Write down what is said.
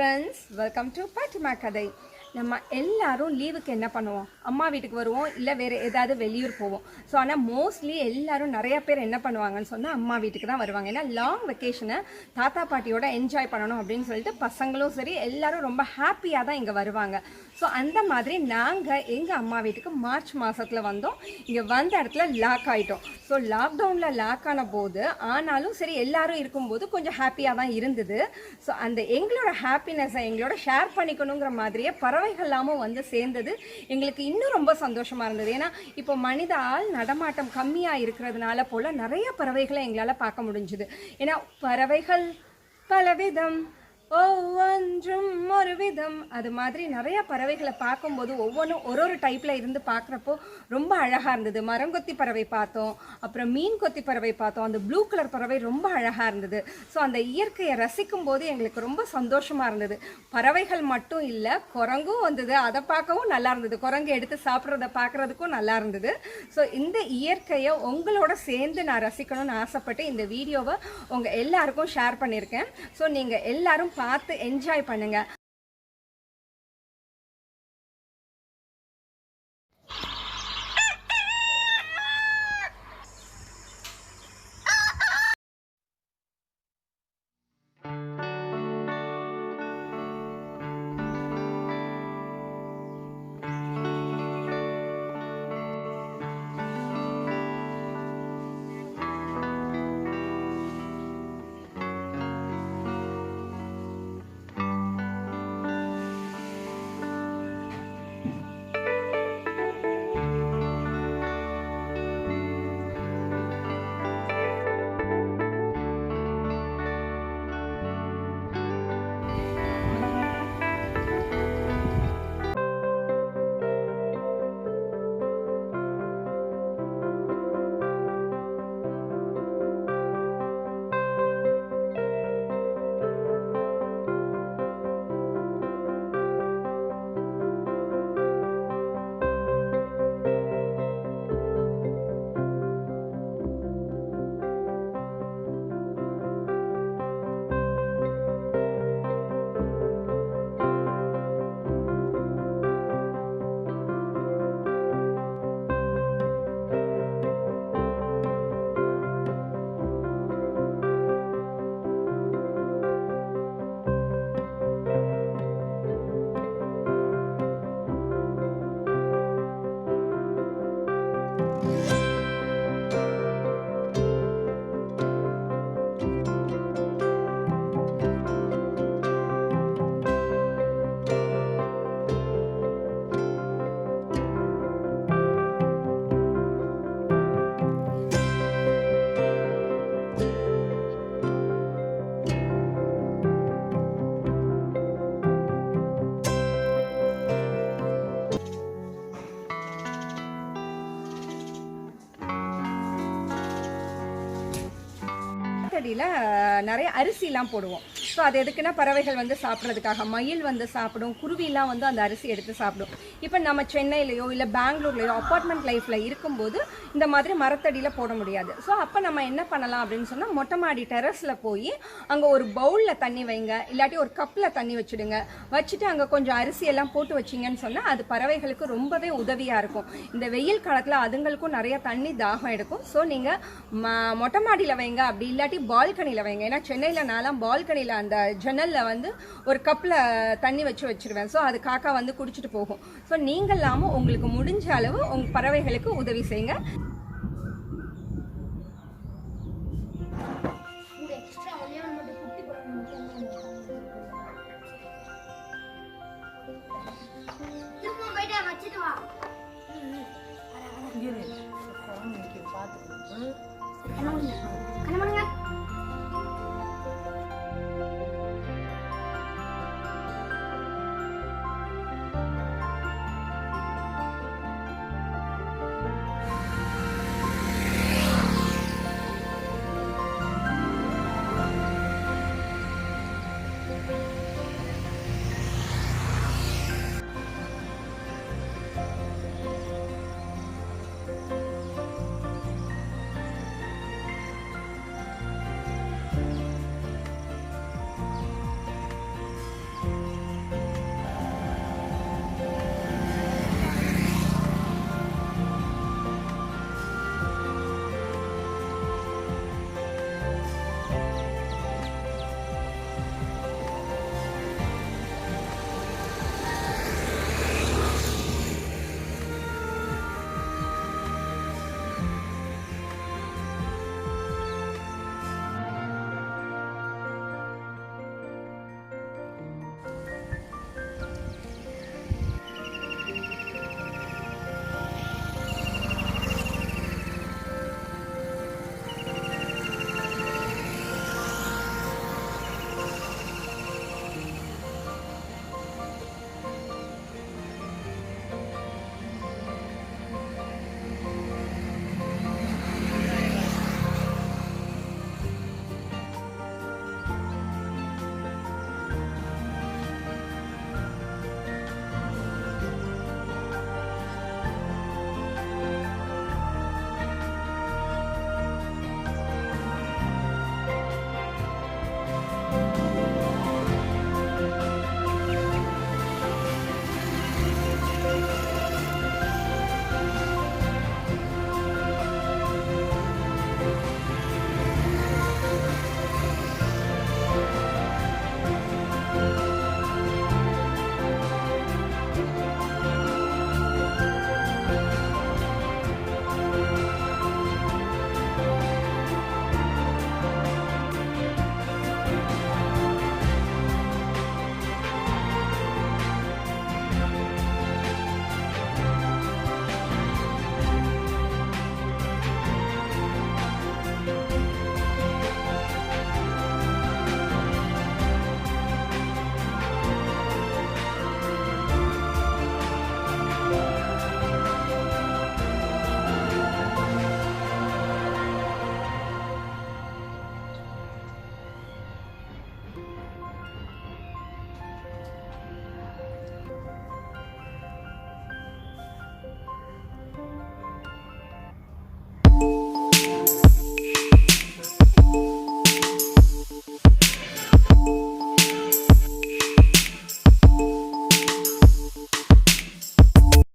friends, welcome to PittukkuManSumathaKathai. நம்ம எல்லாரும் லீவுக்கு என்ன பண்ணுவோம்? அம்மா வீட்டுக்கு வருவோம், இல்லை வேறு ஏதாவது வெளியூர் போவோம். ஸோ ஆனால் மோஸ்ட்லி எல்லாரும் நிறைய பேர் என்ன பண்ணுவாங்கன்னு சொன்னால் அம்மா வீட்டுக்கு தான் வருவாங்க. ஏன்னா லாங் வெக்கேஷனை தாத்தா பாட்டியோட என்ஜாய் பண்ணணும் அப்படின்னு சொல்லிட்டு பசங்களும் சரி எல்லாரும் ரொம்ப ஹாப்பியாக தான் இங்கே வருவாங்க. ஸோ அந்த மாதிரி நாங்கள் எங்கள் அம்மா வீட்டுக்கு மார்ச் மாதத்தில் வந்தோம். இங்கே வந்த இடத்துல லாக் ஆகிட்டோம். ஸோ லாக்டவுனில் லாக் ஆன போது ஆனாலும் சரி எல்லாரும் இருக்கும்போது கொஞ்சம் ஹாப்பியாக தான் இருந்தது. ஸோ அந்த எங்களோட ஹாப்பினஸை எங்களோட ஷேர் பண்ணிக்கணுங்கிற மாதிரியே பறவைகள்லாமும் வந்து சேர்ந்தது எங்களுக்கு இன்னும் ரொம்ப சந்தோஷமாக இருந்தது. ஏன்னா இப்போ மனித ஆள் நடமாட்டம் கம்மியாக இருக்கிறதுனால போல் நிறைய பறவைகளை எங்களால் பார்க்க முடிஞ்சுது. ஏன்னா பறவைகள் பலவிதம் ஒவ்வொன்றும் ஒரு விதம், அது மாதிரி நிறைய பறவைகளை பார்க்கும்போது ஒவ்வொன்றும் ஒரு டைப்பில் இருந்து பார்க்குறப்போ ரொம்ப அழகாக இருந்தது. மரங்கொத்தி பறவை பார்த்தோம், அப்புறம் மீன் கொத்தி பறவை பார்த்தோம். அந்த ப்ளூ கலர் பறவை ரொம்ப அழகாக இருந்தது. ஸோ அந்த இயற்கையை ரசிக்கும் போது எங்களுக்கு ரொம்ப சந்தோஷமாக இருந்தது. பறவைகள் மட்டும் இல்லை, குரங்கும் வந்தது, அதை பார்க்கவும் நல்லா இருந்தது. குரங்கு எடுத்து சாப்பிட்றத பார்க்குறதுக்கும் நல்லா இருந்தது. ஸோ இந்த இயற்கையை உங்களோட சேர்ந்து நான் ரசிக்கணும்னு ஆசைப்பட்டு இந்த வீடியோவை உங்கள் எல்லாருக்கும் ஷேர் பண்ணியிருக்கேன். ஸோ நீங்கள் எல்லாரும் பார்த்து என்ஜாய் பண்ணுங்க. நிறைய அரிசிலாம் போடுவோம். ஸோ அது எதுக்குன்னா பறவைகள் வந்து சாப்பிட்றதுக்காக. மயில் வந்து சாப்பிடும், குருவிலாம் வந்து அந்த அரிசி எடுத்து சாப்பிடும். இப்போ நம்ம சென்னையிலையோ இல்லை பெங்களூர்லையோ அப்பார்ட்மெண்ட் லைஃப்பில் இருக்கும்போது இந்த மாதிரி மரத்தடியில் போட முடியாது. ஸோ அப்போ நம்ம என்ன பண்ணலாம் அப்படின்னு சொன்னால் மொட்டை மாடி டெரஸில் போய் அங்கே ஒரு பவுலில் தண்ணி வைங்க, இல்லாட்டி ஒரு கப்பில் தண்ணி வச்சுடுங்க. வச்சுட்டு அங்கே கொஞ்சம் அரிசியெல்லாம் போட்டு வச்சிங்கன்னு சொன்னால் அது பறவைகளுக்கு ரொம்பவே உதவியாக இருக்கும். இந்த வெயில் காலத்தில் அதுங்களுக்கும் நிறைய தண்ணி தாகம் எடுக்கும். ஸோ நீங்கள் மொட்டை மாடியில் வைங்க, அப்படி இல்லாட்டி பால்கனியில் வைங்க. ஏன்னா சென்னையில் நான்லாம் பால்கனியில் அந்த ஜன்னலில் வந்து ஒரு கப்பில் தண்ணி வச்சிருவேன். ஸோ அது காக்கா வந்து குடிச்சிட்டு போகும். ஸோ நீங்களாமும் உங்களுக்கு முடிஞ்ச அளவு உங்கள் பறவைகளுக்கு உதவி செய்யுங்க.